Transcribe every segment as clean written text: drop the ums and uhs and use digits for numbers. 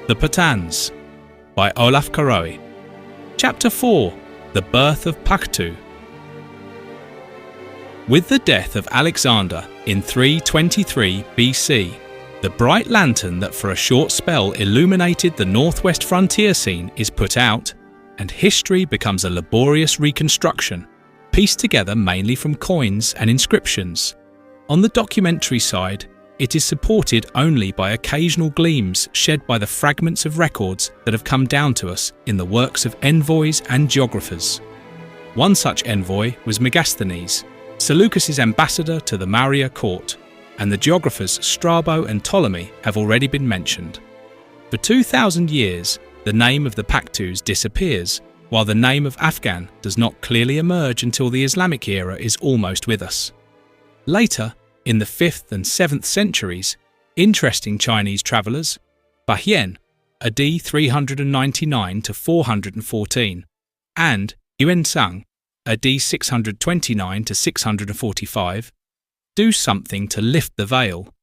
The Pathans by Olaf Caroe. Chapter 4. The Birth of Paktu. With the death of Alexander in 323 BC, the bright lantern that for a short spell illuminated the northwest frontier scene is put out, and history becomes a laborious reconstruction, pieced together mainly from coins and inscriptions. On the documentary side, it is supported only by occasional gleams shed by the fragments of records that have come down to us in the works of envoys and geographers. One such envoy was Megasthenes, Seleucus's ambassador to the Maurya court, and the geographers Strabo and Ptolemy have already been mentioned. For 2,000 years, the name of the Paktus disappears, while the name of Afghan does not clearly emerge until the Islamic era is almost with us. Later, in the 5th and 7th centuries, interesting Chinese travellers, Fa-Hien, AD 399 to 414, and Hiuen-Tsang, AD 629 to 645, do something to lift the veil.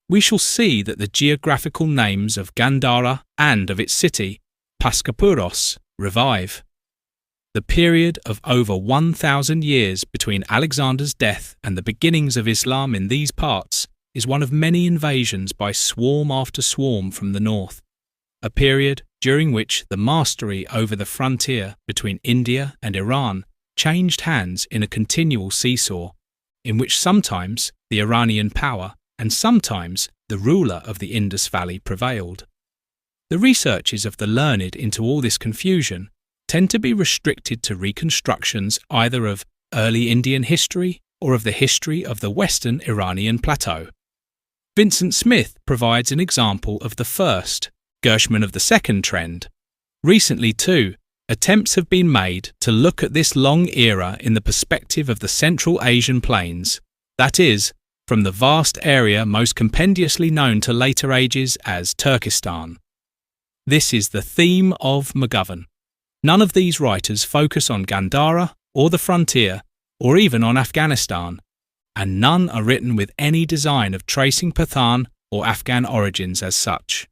We shall see that the geographical names of Gandhara and of its city, Paskapuros, revive. The period of over 1,000 years between Alexander's death and the beginnings of Islam in these parts is one of many invasions by swarm after swarm from the north, a period during which the mastery over the frontier between India and Iran changed hands in a continual seesaw, in which sometimes the Iranian power and sometimes the ruler of the Indus Valley prevailed. The researches of the learned into all this confusion tend to be restricted to reconstructions either of early Indian history or of the history of the western Iranian plateau. Vincent Smith provides an example of the first, Gershman of the second trend. Recently, too, attempts have been made to look at this long era in the perspective of the Central Asian plains, that is, from the vast area most compendiously known to later ages as Turkestan. This is the theme of McGovern. None of these writers focus on Gandhara or the frontier, or even on Afghanistan, and none are written with any design of tracing Pathan or Afghan origins as such.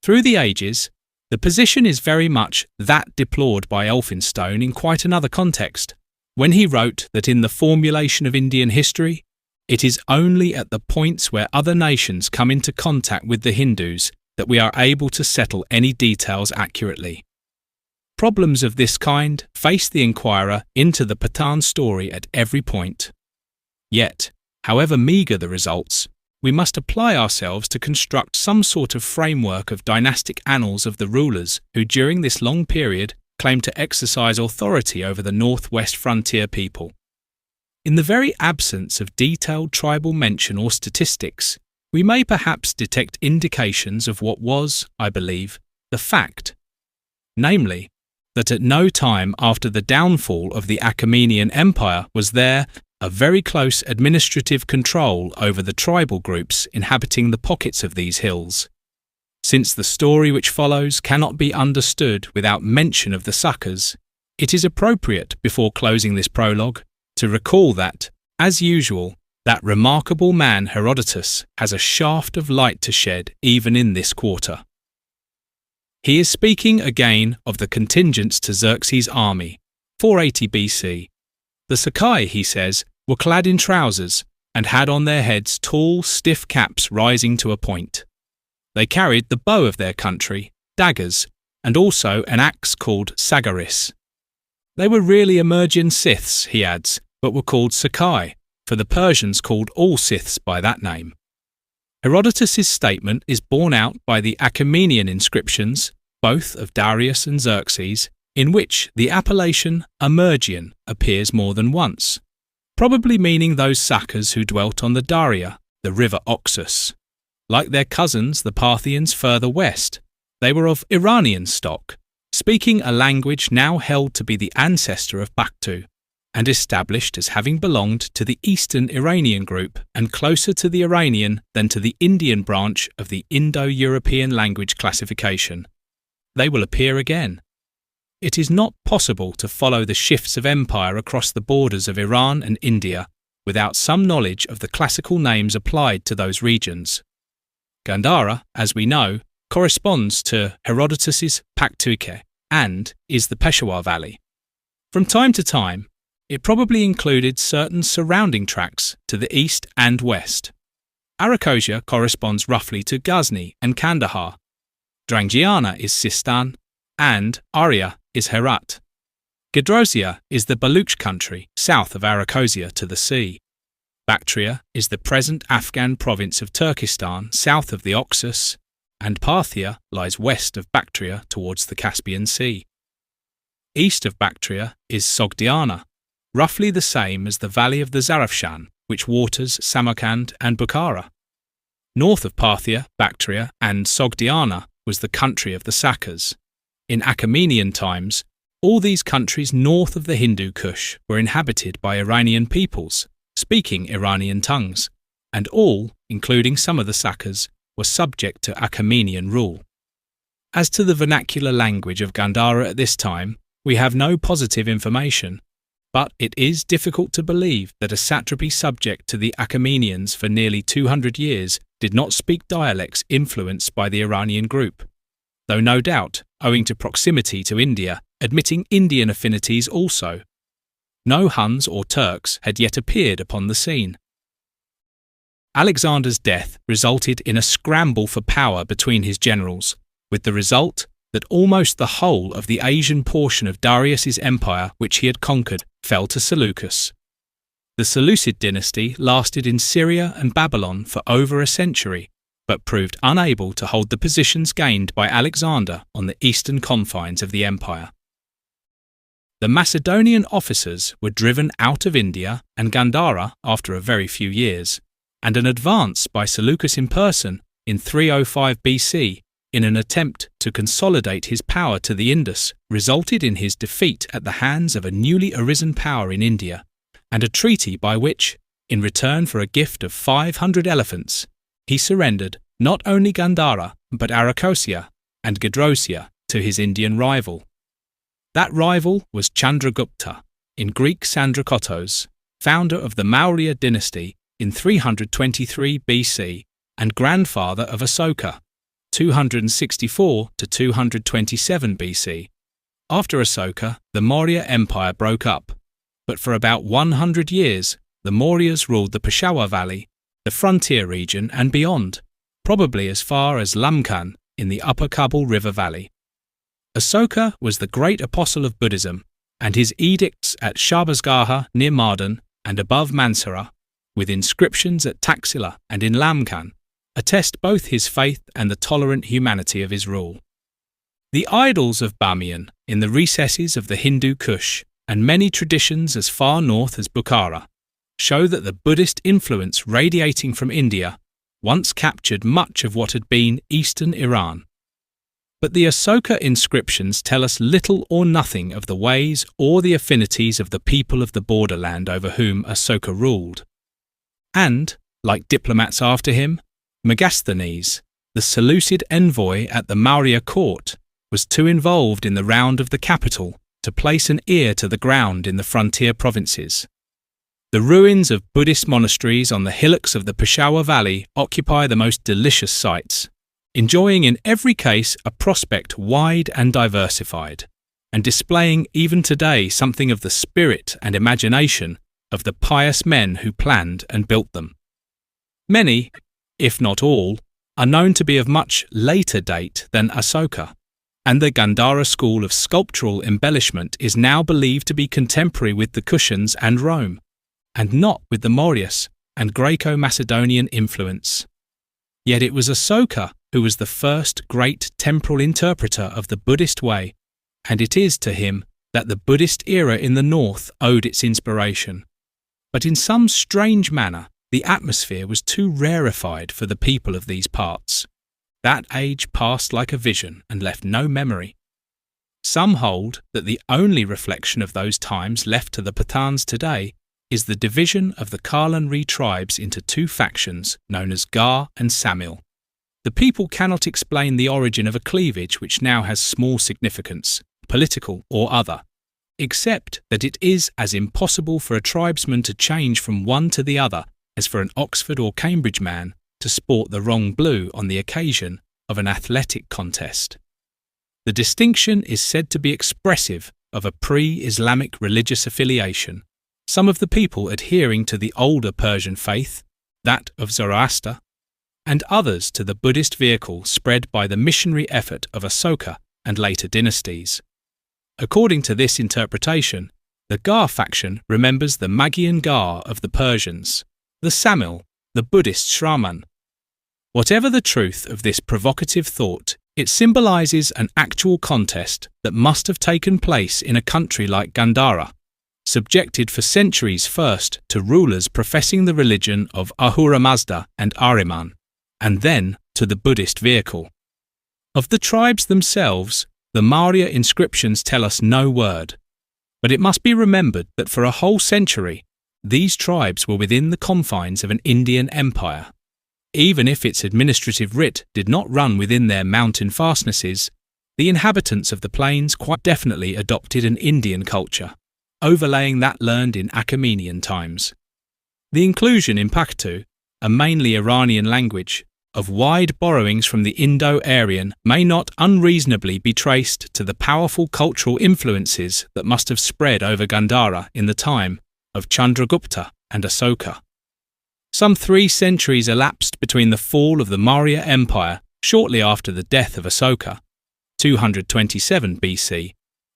Through the ages, the position is very much that deplored by Elphinstone in quite another context, when he wrote that in the formulation of Indian history, it is only at the points where other nations come into contact with the Hindus that we are able to settle any details accurately. Problems of this kind face the inquirer into the Pathan story at every point. Yet, however meagre the results, we must apply ourselves to construct some sort of framework of dynastic annals of the rulers who during this long period claimed to exercise authority over the northwest frontier people. In the very absence of detailed tribal mention or statistics, we may perhaps detect indications of what was, I believe, the fact, namely, that at no time after the downfall of the Achaemenian Empire was there a very close administrative control over the tribal groups inhabiting the pockets of these hills. Since the story which follows cannot be understood without mention of the Sakas, it is appropriate, before closing this prologue, to recall that, as usual, that remarkable man Herodotus has a shaft of light to shed even in this quarter. He is speaking again of the contingents to Xerxes' army, 480 BC. The Sakai, he says, were clad in trousers and had on their heads tall, stiff caps rising to a point. They carried the bow of their country, daggers, and also an axe called sagaris. They were really Emergian Scyths, he adds, but were called Sakai, for the Persians called all Scyths by that name. Herodotus's statement is borne out by the Achaemenian inscriptions, both of Darius and Xerxes, in which the appellation Emergian appears more than once, probably meaning those Sakas who dwelt on the Daria, the river Oxus. Like their cousins, the Parthians further west, they were of Iranian stock, speaking a language now held to be the ancestor of Paktu, and established as having belonged to the Eastern Iranian group and closer to the Iranian than to the Indian branch of the Indo-European language classification. They will appear again. It is not possible to follow the shifts of empire across the borders of Iran and India without some knowledge of the classical names applied to those regions. Gandhara, as we know, corresponds to Herodotus's Paktues and is the Peshawar Valley. From time to time, it probably included certain surrounding tracts to the east and west. Arachosia corresponds roughly to Ghazni and Kandahar. Drangiana is Sistan, and Arya is Herat. Gedrosia is the Baluch country south of Arachosia to the sea. Bactria is the present Afghan province of Turkestan south of the Oxus, and Parthia lies west of Bactria towards the Caspian Sea. East of Bactria is Sogdiana, roughly the same as the valley of the Zarafshan, which waters Samarkand and Bukhara. North of Parthia, Bactria, and Sogdiana was the country of the Sakas. In Achaemenian times, all these countries north of the Hindu Kush were inhabited by Iranian peoples, speaking Iranian tongues, and all, including some of the Sakas, were subject to Achaemenian rule. As to the vernacular language of Gandhara at this time, we have no positive information, but it is difficult to believe that a satrapy subject to the Achaemenians for nearly 200 years did not speak dialects influenced by the Iranian group, though no doubt, owing to proximity to India, admitting Indian affinities also. No Huns or Turks had yet appeared upon the scene. Alexander's death resulted in a scramble for power between his generals, with the result that almost the whole of the Asian portion of Darius's empire which he had conquered fell to Seleucus. The Seleucid dynasty lasted in Syria and Babylon for over a century, but proved unable to hold the positions gained by Alexander on the eastern confines of the empire. The Macedonian officers were driven out of India and Gandhara after a very few years, and an advance by Seleucus in person in 305 BC in an attempt to consolidate his power to the Indus resulted in his defeat at the hands of a newly arisen power in India, and a treaty by which, in return for a gift of 500 elephants, he surrendered not only Gandhara but Arachosia and Gedrosia to his Indian rival. That rival was Chandragupta, in Greek Sandrakottos, founder of the Maurya dynasty in 323 BC and grandfather of Asoka, 264 to 227 BC. After Asoka, the Maurya Empire broke up, but for about 100 years the Mauryas ruled the Peshawar Valley, the frontier region and beyond, probably as far as Lamkan in the upper Kabul River Valley. Asoka was the great apostle of Buddhism, and his edicts at Shahbazgaha near Mardan and above Mansehra, with inscriptions at Taxila and in Lamkan, attest both his faith and the tolerant humanity of his rule. The idols of Bamiyan in the recesses of the Hindu Kush and many traditions as far north as Bukhara show that the Buddhist influence radiating from India once captured much of what had been eastern Iran. But the Asoka inscriptions tell us little or nothing of the ways or the affinities of the people of the borderland over whom Asoka ruled. And, like diplomats after him, Megasthenes, the Seleucid envoy at the Maurya court, was too involved in the round of the capital to place an ear to the ground in the frontier provinces. The ruins of Buddhist monasteries on the hillocks of the Peshawar Valley occupy the most delicious sights, enjoying in every case a prospect wide and diversified, and displaying even today something of the spirit and imagination of the pious men who planned and built them. Many, if not all, are known to be of much later date than Asoka, and the Gandhara school of sculptural embellishment is now believed to be contemporary with the Kushans and Rome, and not with the Mauryas and Graeco-Macedonian influence. Yet it was Asoka who was the first great temporal interpreter of the Buddhist way, and it is to him that the Buddhist era in the north owed its inspiration. But in some strange manner, the atmosphere was too rarefied for the people of these parts. That age passed like a vision and left no memory. Some hold that the only reflection of those times left to the Pathans today is the division of the Kalanri tribes into two factions known as Gar and Samil. The people cannot explain the origin of a cleavage which now has small significance, political or other, except that it is as impossible for a tribesman to change from one to the other as for an Oxford or Cambridge man to sport the wrong blue on the occasion of an athletic contest. The distinction is said to be expressive of a pre-Islamic religious affiliation, some of the people adhering to the older Persian faith, that of Zoroaster, and others to the Buddhist vehicle spread by the missionary effort of Asoka and later dynasties. According to this interpretation, the Gar faction remembers the Magian Gar of the Persians, the Samil, the Buddhist Shraman. Whatever the truth of this provocative thought, it symbolizes an actual contest that must have taken place in a country like Gandhara, subjected for centuries first to rulers professing the religion of Ahura Mazda and Ahriman, and then to the Buddhist vehicle. Of the tribes themselves, the Maurya inscriptions tell us no word, but it must be remembered that for a whole century, these tribes were within the confines of an Indian empire. Even if its administrative writ did not run within their mountain fastnesses, the inhabitants of the plains quite definitely adopted an Indian culture, overlaying that learned in Achaemenian times. The inclusion in Paktu, a mainly Iranian language, of wide borrowings from the Indo-Aryan may not unreasonably be traced to the powerful cultural influences that must have spread over Gandhara in the time of Chandragupta and Asoka. Some 3 centuries elapsed between the fall of the Maurya Empire shortly after the death of Asoka, 227 BC,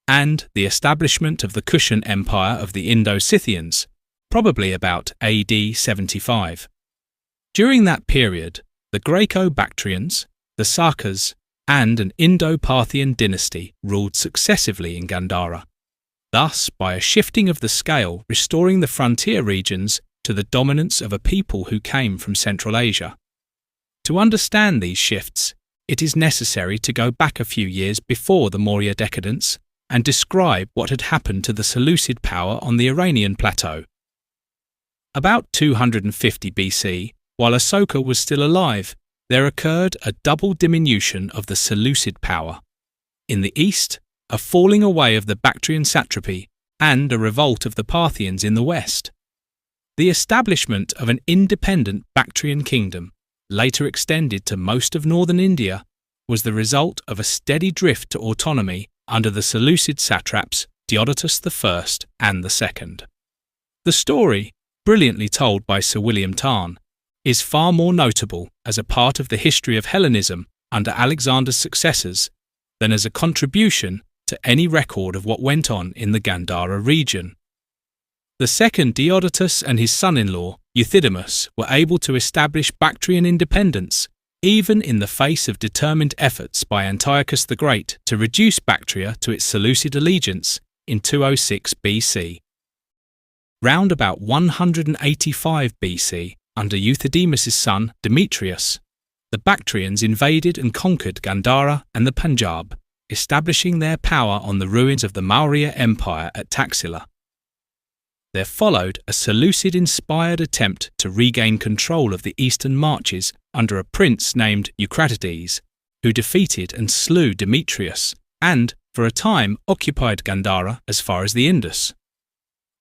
and the establishment of the Kushan Empire of the Indo-Scythians, probably about AD 75. During that period, the Graeco-Bactrians, the Sakas, and an Indo-Parthian dynasty ruled successively in Gandhara, thus by a shifting of the scale restoring the frontier regions to the dominance of a people who came from Central Asia. To understand these shifts, it is necessary to go back a few years before the Maurya decadence and describe what had happened to the Seleucid power on the Iranian plateau. About 250 BC, while Asoka was still alive, there occurred a double diminution of the Seleucid power. In the east, a falling away of the Bactrian satrapy and a revolt of the Parthians in the west. The establishment of an independent Bactrian kingdom, later extended to most of northern India, was the result of a steady drift to autonomy under the Seleucid satraps Herodotus I and II. The story, brilliantly told by Sir William Tarn, is far more notable as a part of the history of Hellenism under Alexander's successors than as a contribution to any record of what went on in the Gandhara region. The second Herodotus and his son-in-law, Euthydemus, were able to establish Bactrian independence, even in the face of determined efforts by Antiochus the Great to reduce Bactria to its Seleucid allegiance in 206 BC. Round about 185 BC, under Euthydemus' son Demetrius, the Bactrians invaded and conquered Gandhara and the Punjab, establishing their power on the ruins of the Maurya Empire at Taxila. There followed a Seleucid-inspired attempt to regain control of the eastern marches under a prince named Eucratides, who defeated and slew Demetrius and, for a time, occupied Gandhara as far as the Indus.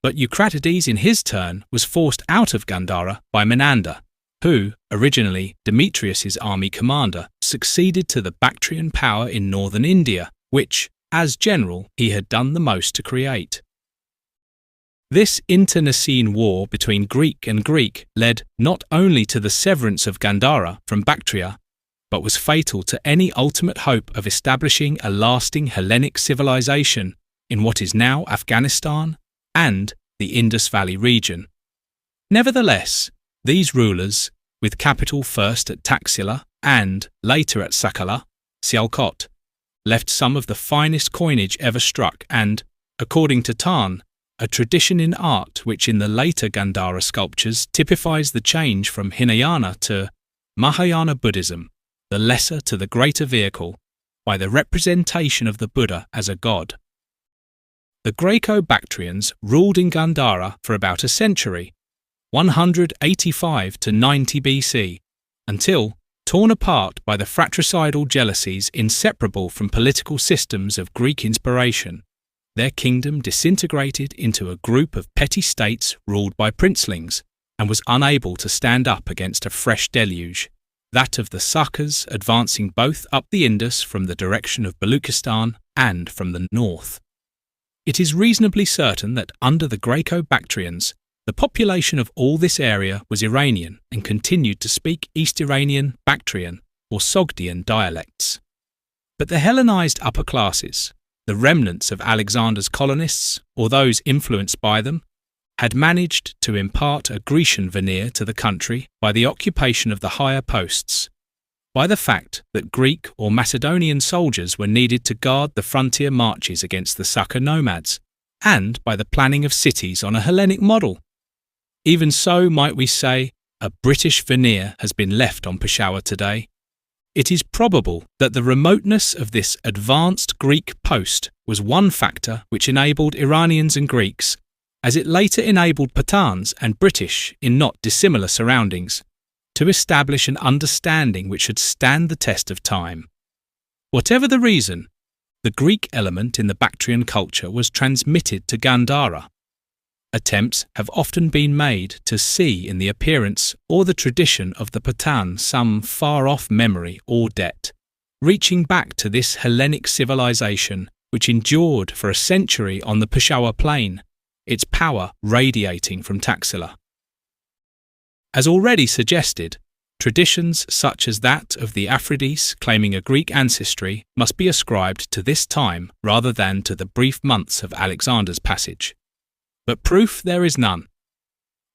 But Eucratides in his turn was forced out of Gandhara by Menander, who, originally Demetrius' army commander, succeeded to the Bactrian power in northern India, which, as general, he had done the most to create. This internecine war between Greek and Greek led not only to the severance of Gandhara from Bactria, but was fatal to any ultimate hope of establishing a lasting Hellenic civilization in what is now Afghanistan and the Indus Valley region. Nevertheless, these rulers, with capital first at Taxila and later at Sakala, Sialkot, left some of the finest coinage ever struck and, according to Tarn, a tradition in art which in the later Gandhara sculptures typifies the change from Hinayana to Mahayana Buddhism, the lesser to the greater vehicle, by the representation of the Buddha as a god. The Graeco-Bactrians ruled in Gandhara for about a century, 185 to 90 BC, until, torn apart by the fratricidal jealousies inseparable from political systems of Greek inspiration, their kingdom disintegrated into a group of petty states ruled by princelings, and was unable to stand up against a fresh deluge, that of the Sakas advancing both up the Indus from the direction of Baluchistan and from the north. It is reasonably certain that under the Graeco-Bactrians, the population of all this area was Iranian and continued to speak East Iranian, Bactrian, or Sogdian dialects. But the Hellenized upper classes, the remnants of Alexander's colonists or those influenced by them, had managed to impart a Grecian veneer to the country by the occupation of the higher posts, by the fact that Greek or Macedonian soldiers were needed to guard the frontier marches against the Saka nomads, and by the planning of cities on a Hellenic model. Even so, might we say, a British veneer has been left on Peshawar today. It is probable that the remoteness of this advanced Greek post was one factor which enabled Iranians and Greeks, as it later enabled Pathans and British in not dissimilar surroundings, to establish an understanding which should stand the test of time. Whatever the reason, the Greek element in the Bactrian culture was transmitted to Gandhara. Attempts have often been made to see in the appearance or the tradition of the Pathan some far-off memory or debt, reaching back to this Hellenic civilization which endured for a century on the Peshawar plain, its power radiating from Taxila. As already suggested, traditions such as that of the Aphrodis claiming a Greek ancestry must be ascribed to this time rather than to the brief months of Alexander's passage. But proof there is none.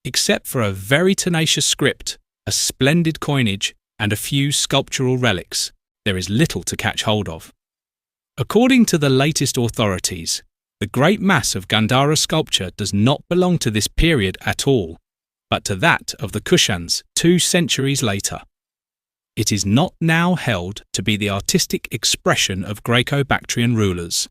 Except for a very tenacious script, a splendid coinage, and a few sculptural relics, there is little to catch hold of. According to the latest authorities, the great mass of Gandhara sculpture does not belong to this period at all, but to that of the Kushans 2 centuries later. It is not now held to be the artistic expression of Graeco-Bactrian rulers.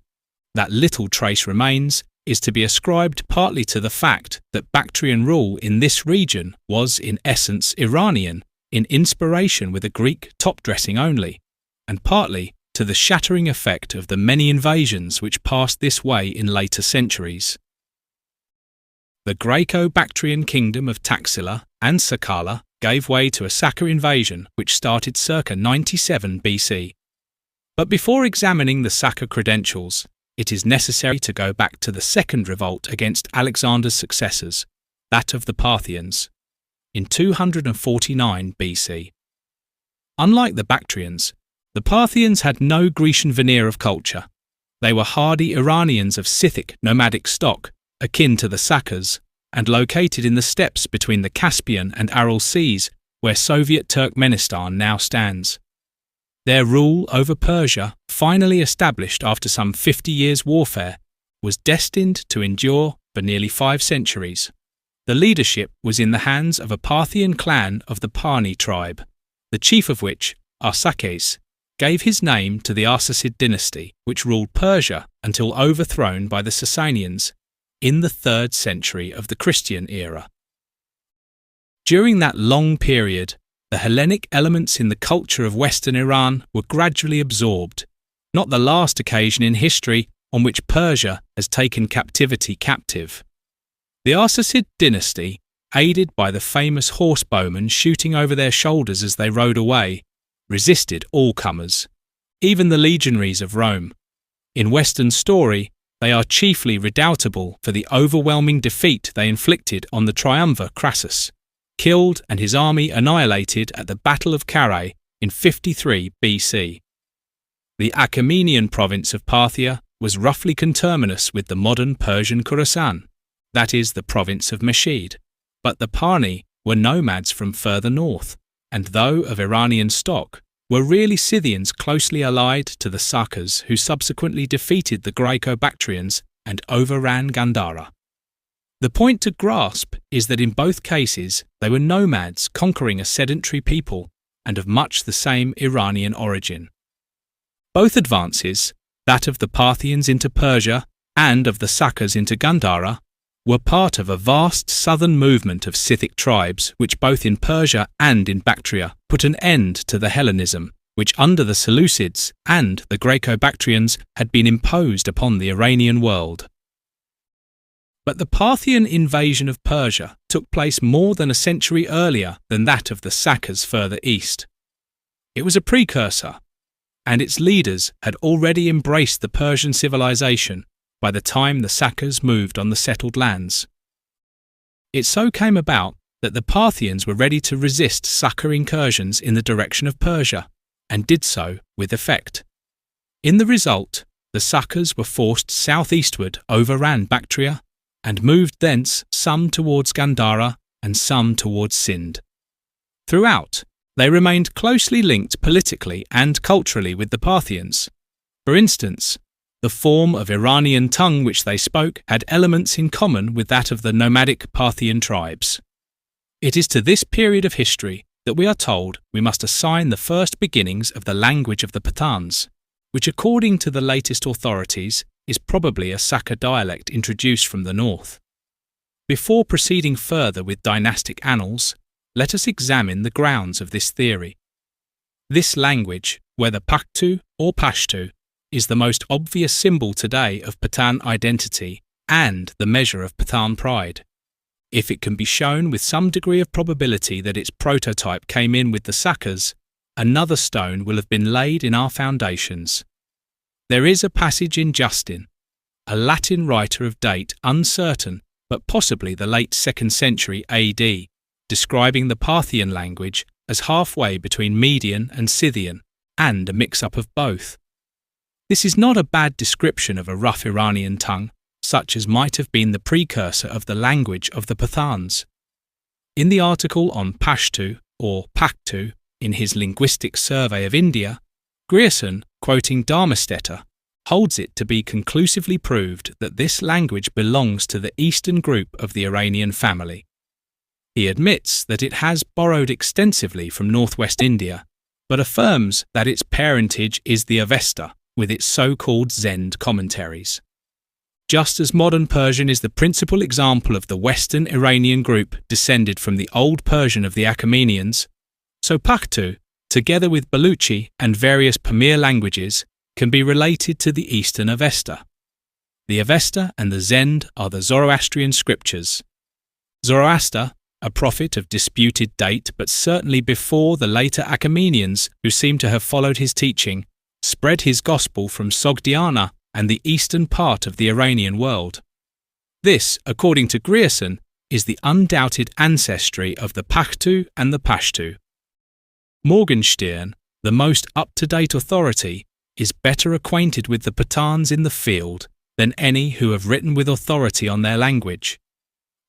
That little trace remains is to be ascribed partly to the fact that Bactrian rule in this region was in essence Iranian, in inspiration with a Greek top-dressing only, and partly to the shattering effect of the many invasions which passed this way in later centuries. The Graeco-Bactrian kingdom of Taxila and Sakala gave way to a Saka invasion which started circa 97 BC. But before examining the Saka credentials, it is necessary to go back to the second revolt against Alexander's successors, that of the Parthians, in 249 BC. Unlike the Bactrians, the Parthians had no Grecian veneer of culture. They were hardy Iranians of Scythic nomadic stock, akin to the Sakas, and located in the steppes between the Caspian and Aral Seas, where Soviet Turkmenistan now stands. Their rule over Persia, finally established after some 50 years' warfare, was destined to endure for nearly 5 centuries. The leadership was in the hands of a Parthian clan of the Pani tribe, the chief of which, Sakas, gave his name to the Arsacid dynasty, which ruled Persia until overthrown by the Sasanians in the 3rd century of the Christian era. During that long period, the Hellenic elements in the culture of Western Iran were gradually absorbed, not the last occasion in history on which Persia has taken captivity captive. The Arsacid dynasty, aided by the famous horsebowmen shooting over their shoulders as they rode away, resisted all comers, even the legionaries of Rome. In Western story, they are chiefly redoubtable for the overwhelming defeat they inflicted on the triumvir Crassus, killed and his army annihilated at the Battle of Caroe in 53 BC. The Achaemenian province of Parthia was roughly conterminous with the modern Persian Khorasan, that is, the province of Meshid, but the Pani were nomads from further north, and though of Iranian stock, were really Scythians closely allied to the Sakas who subsequently defeated the Graeco-Bactrians and overran Gandhara. The point to grasp is that in both cases they were nomads conquering a sedentary people and of much the same Iranian origin. Both advances, that of the Parthians into Persia and of the Sakas into Gandhara, were part of a vast southern movement of Scythic tribes which both in Persia and in Bactria put an end to the Hellenism which under the Seleucids and the Graeco-Bactrians had been imposed upon the Iranian world. But the Parthian invasion of Persia took place more than a century earlier than that of the Sakas further east, It was a precursor, and its leaders had already embraced the Persian civilization by the time the Sakas moved on the settled lands. It so came about that the Parthians were ready to resist Saka incursions in the direction of Persia, and did so with effect. In the result, the Sakas were forced southeastward overran Bactria, and moved thence some towards Gandhara and some towards Sind. Throughout, they remained closely linked politically and culturally with the Parthians. For instance, the form of Iranian tongue which they spoke had elements in common with that of the nomadic Parthian tribes. It is to this period of history that we are told we must assign the first beginnings of the language of the Pathans, which according to the latest authorities is probably a Saka dialect introduced from the north. Before proceeding further with dynastic annals, let us examine the grounds of this theory. This language, whether Paktu or Pashto, is the most obvious symbol today of Pathan identity and the measure of Pathan pride. If it can be shown with some degree of probability that its prototype came in with the Sakas, another stone will have been laid in our foundations. There is a passage in Justin, a Latin writer of date uncertain, but possibly the late 2nd century AD, describing the Parthian language as halfway between Median and Scythian, and a mix-up of both. This is not a bad description of a rough Iranian tongue, such as might have been the precursor of the language of the Pathans. In the article on Pashto, or Paktu, in his Linguistic Survey of India, Grierson, quoting Darmestetter, holds it to be conclusively proved that this language belongs to the eastern group of the Iranian family. He admits that it has borrowed extensively from northwest India, but affirms that its parentage is the Avesta, with its so-called Zend commentaries. Just as modern Persian is the principal example of the Western Iranian group descended from the Old Persian of the Achaemenians, so Paktu, together with Baluchi and various Pamir languages, can be related to the Eastern Avesta. The Avesta and the Zend are the Zoroastrian scriptures. Zoroaster, a prophet of disputed date but certainly before the later Achaemenians who seem to have followed his teaching, spread his gospel from Sogdiana and the eastern part of the Iranian world. This, according to Grierson, is the undoubted ancestry of the Pakhtu and the Pashto. Morgenstern, the most up-to-date authority, is better acquainted with the Pathans in the field than any who have written with authority on their language.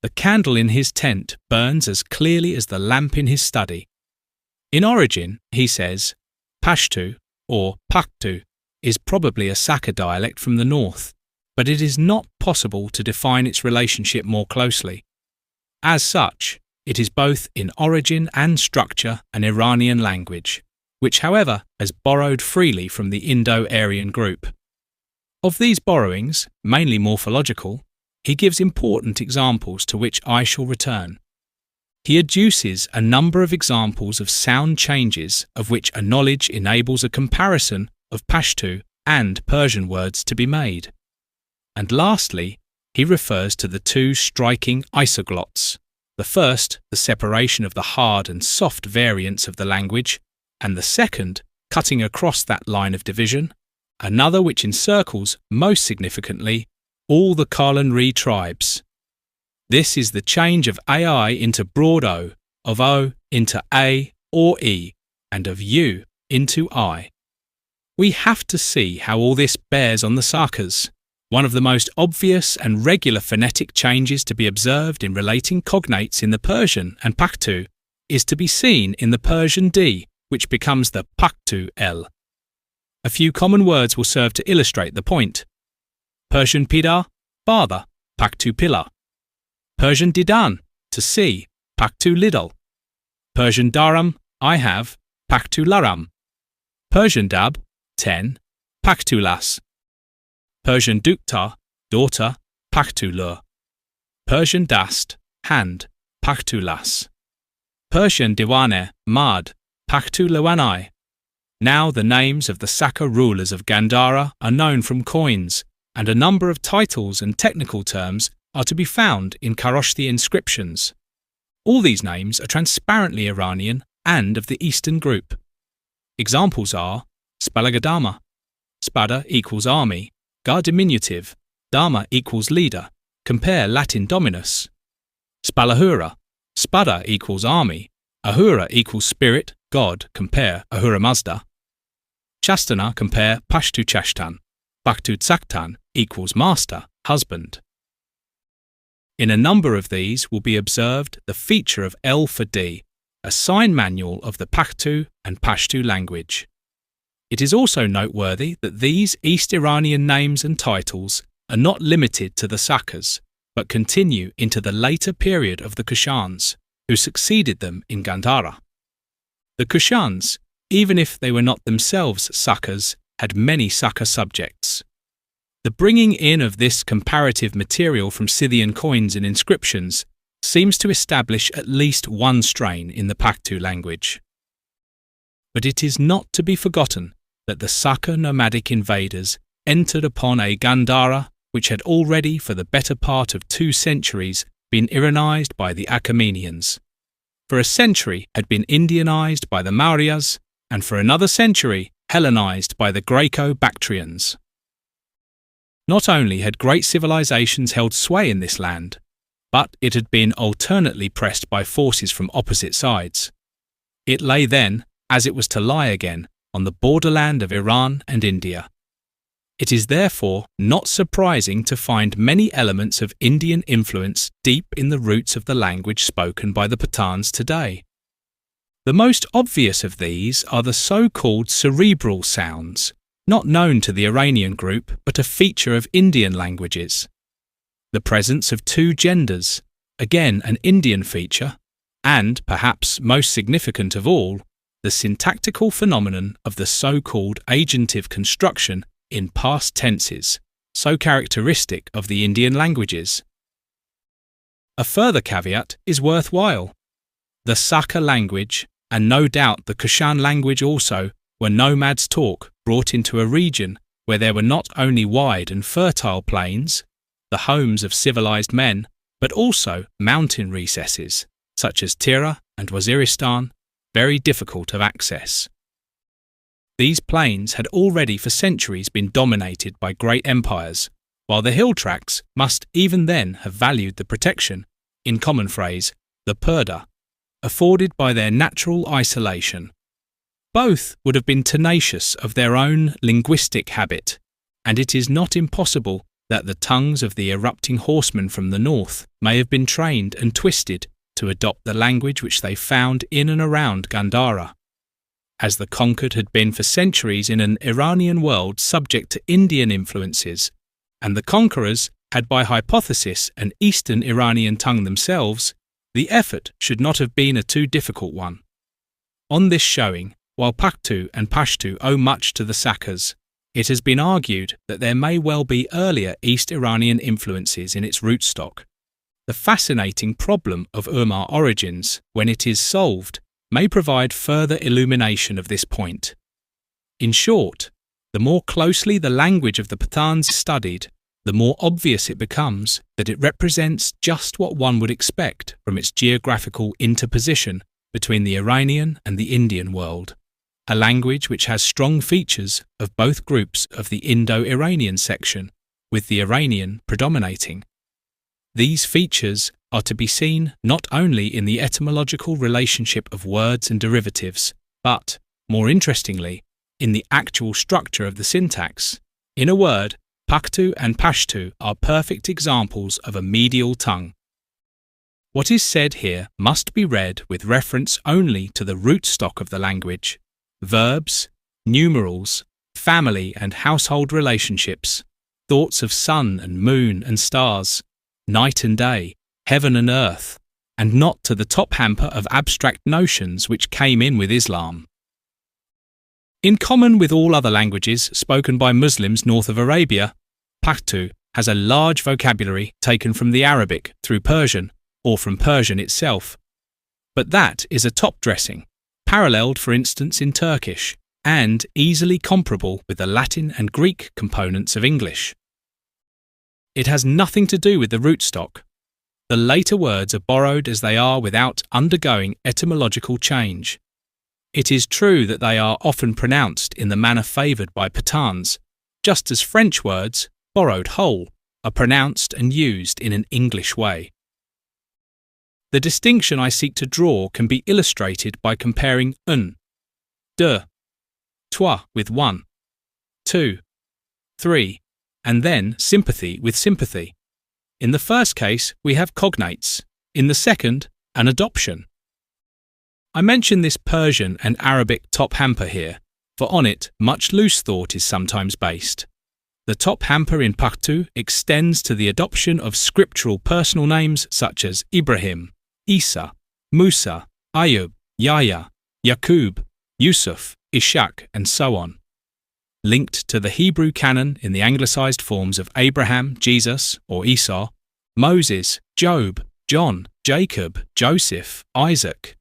The candle in his tent burns as clearly as the lamp in his study. In origin, he says, Pashto, or Paktu, is probably a Saka dialect from the north, but it is not possible to define its relationship more closely. As such, it is both in origin and structure an Iranian language, which, however, has borrowed freely from the Indo-Aryan group. Of these borrowings, mainly morphological, he gives important examples to which I shall return. He adduces a number of examples of sound changes of which a knowledge enables a comparison of Pashto and Persian words to be made. And lastly, he refers to the two striking isoglots, the first, the separation of the hard and soft variants of the language, and the second, cutting across that line of division, another which encircles, most significantly, all the Karlan-Ri tribes. This is the change of AI into broad O, of O into A or E, and of U into I. We have to see how all this bears on the Sakas. One of the most obvious and regular phonetic changes to be observed in relating cognates in the Persian and Paktu is to be seen in the Persian D, which becomes the Paktu L. A few common words will serve to illustrate the point. Persian Pidar, father, Paktu Pillar. Persian Didan, to see, Paktu Lidl. Persian Daram, I have, Paktu Laram. Persian Dab, 10, Paktu Las. Persian Dukta, daughter, Paktu Lur. Persian Dast, hand, Paktu Las. Persian Diwane, Mad, Paktu Lewanai. Now the names of the Saka rulers of Gandhara are known from coins, and a number of titles and technical terms are to be found in Kharoshthi inscriptions. All these names are transparently Iranian and of the Eastern group. Examples are spalagadama, spada equals army, gar diminutive, dama equals leader, compare Latin dominus. Spalahura, spada equals army, ahura equals spirit, god, compare Ahura Mazda. Chastana, compare Pashtu chashtan, Paktu tsaktan equals master, husband. In a number of these will be observed the feature of L for D, a sign manual of the Paktu and Pashto language. It is also noteworthy that these East Iranian names and titles are not limited to the Sakas, but continue into the later period of the Kushans, who succeeded them in Gandhara. The Kushans, even if they were not themselves Sakas, had many Saka subjects. The bringing in of this comparative material from Scythian coins and inscriptions seems to establish at least one strain in the Paktu language. But it is not to be forgotten that the Saka nomadic invaders entered upon a Gandhara which had already for the better part of 2 centuries been Iranized by the Achaemenians, for a century had been Indianized by the Mauryas, and for another century Hellenized by the Graeco-Bactrians. Not only had great civilizations held sway in this land, but it had been alternately pressed by forces from opposite sides. It lay then, as it was to lie again, on the borderland of Iran and India. It is therefore not surprising to find many elements of Indian influence deep in the roots of the language spoken by the Pathans today. The most obvious of these are the so-called cerebral sounds, not known to the Iranian group but a feature of Indian languages. The presence of 2 genders, again an Indian feature, and, perhaps most significant of all, the syntactical phenomenon of the so-called agentive construction in past tenses, so characteristic of the Indian languages. A further caveat is worthwhile. The Saka language, and no doubt the Kushan language also, were nomads' talk brought into a region where there were not only wide and fertile plains, the homes of civilized men, but also mountain recesses, such as Tira and Waziristan, very difficult of access. These plains had already for centuries been dominated by great empires, while the hill tracts must even then have valued the protection, in common phrase, the purdah, afforded by their natural isolation. Both would have been tenacious of their own linguistic habit, and it is not impossible that the tongues of the erupting horsemen from the north may have been trained and twisted to adopt the language which they found in and around Gandhara. As the conquered had been for centuries in an Iranian world subject to Indian influences, and the conquerors had by hypothesis an Eastern Iranian tongue themselves, the effort should not have been a too difficult one. On this showing, while Paktu and Pashto owe much to the Sakas, it has been argued that there may well be earlier East Iranian influences in its rootstock. The fascinating problem of Urmar origins, when it is solved, may provide further illumination of this point. In short, the more closely the language of the Pathans is studied, the more obvious it becomes that it represents just what one would expect from its geographical interposition between the Iranian and the Indian world, a language which has strong features of both groups of the Indo-Iranian section, with the Iranian predominating. These features are to be seen not only in the etymological relationship of words and derivatives, but, more interestingly, in the actual structure of the syntax. In a word, Paktu and Pashto are perfect examples of a medial tongue. What is said here must be read with reference only to the rootstock of the language, verbs, numerals, family and household relationships, thoughts of sun and moon and stars, night and day, heaven and earth, and not to the top hamper of abstract notions which came in with Islam. In common with all other languages spoken by Muslims north of Arabia, Paktu has a large vocabulary taken from the Arabic through Persian, or from Persian itself. But that is a top-dressing, paralleled for instance in Turkish, and easily comparable with the Latin and Greek components of English. It has nothing to do with the rootstock. The later words are borrowed as they are without undergoing etymological change. It is true that they are often pronounced in the manner favoured by Pathans, just as French words, borrowed whole, are pronounced and used in an English way. The distinction I seek to draw can be illustrated by comparing un, deux, trois with one, two, three, and then sympathy with sympathy. In the first case, we have cognates. In the second, an adoption. I mention this Persian and Arabic top hamper here, for on it much loose thought is sometimes based. The top hamper in Paktu extends to the adoption of scriptural personal names such as Ibrahim, Isa, Musa, Ayub, Yahya, Yaqub, Yusuf, Ishaq, and so on. Linked to the Hebrew canon in the anglicised forms of Abraham, Jesus, or Esau, Moses, Job, John, Jacob, Joseph, Isaac.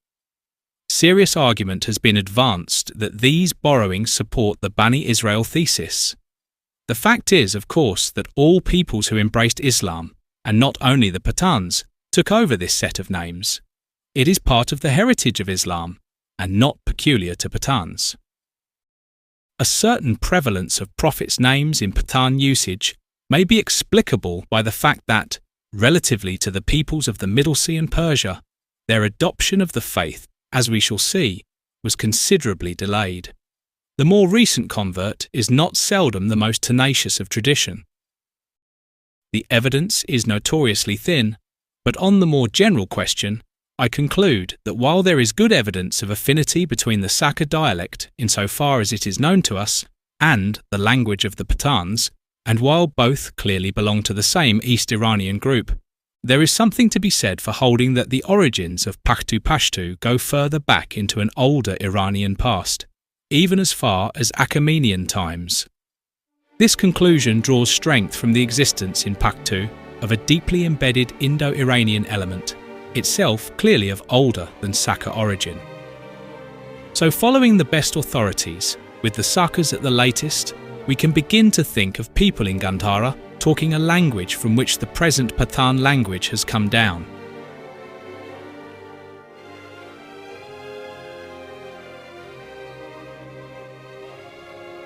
Serious argument has been advanced that these borrowings support the Bani Israel thesis. The fact is, of course, that all peoples who embraced Islam, and not only the Pathans, took over this set of names. It is part of the heritage of Islam, and not peculiar to Pathans. A certain prevalence of prophets' names in Pathan usage may be explicable by the fact that, relatively to the peoples of the Middle Sea and Persia, their adoption of the faith, as we shall see, was considerably delayed. The more recent convert is not seldom the most tenacious of tradition. The evidence is notoriously thin, but on the more general question, I conclude that while there is good evidence of affinity between the Saka dialect, insofar as it is known to us, and the language of the Pathans, and while both clearly belong to the same East Iranian group, there is something to be said for holding that the origins of Paktu Pashto go further back into an older Iranian past, even as far as Achaemenian times. This conclusion draws strength from the existence in Paktu of a deeply embedded Indo-Iranian element, itself clearly of older than Saka origin. So following the best authorities, with the Sakas at the latest, we can begin to think of people in Gandhara talking a language from which the present Pathan language has come down.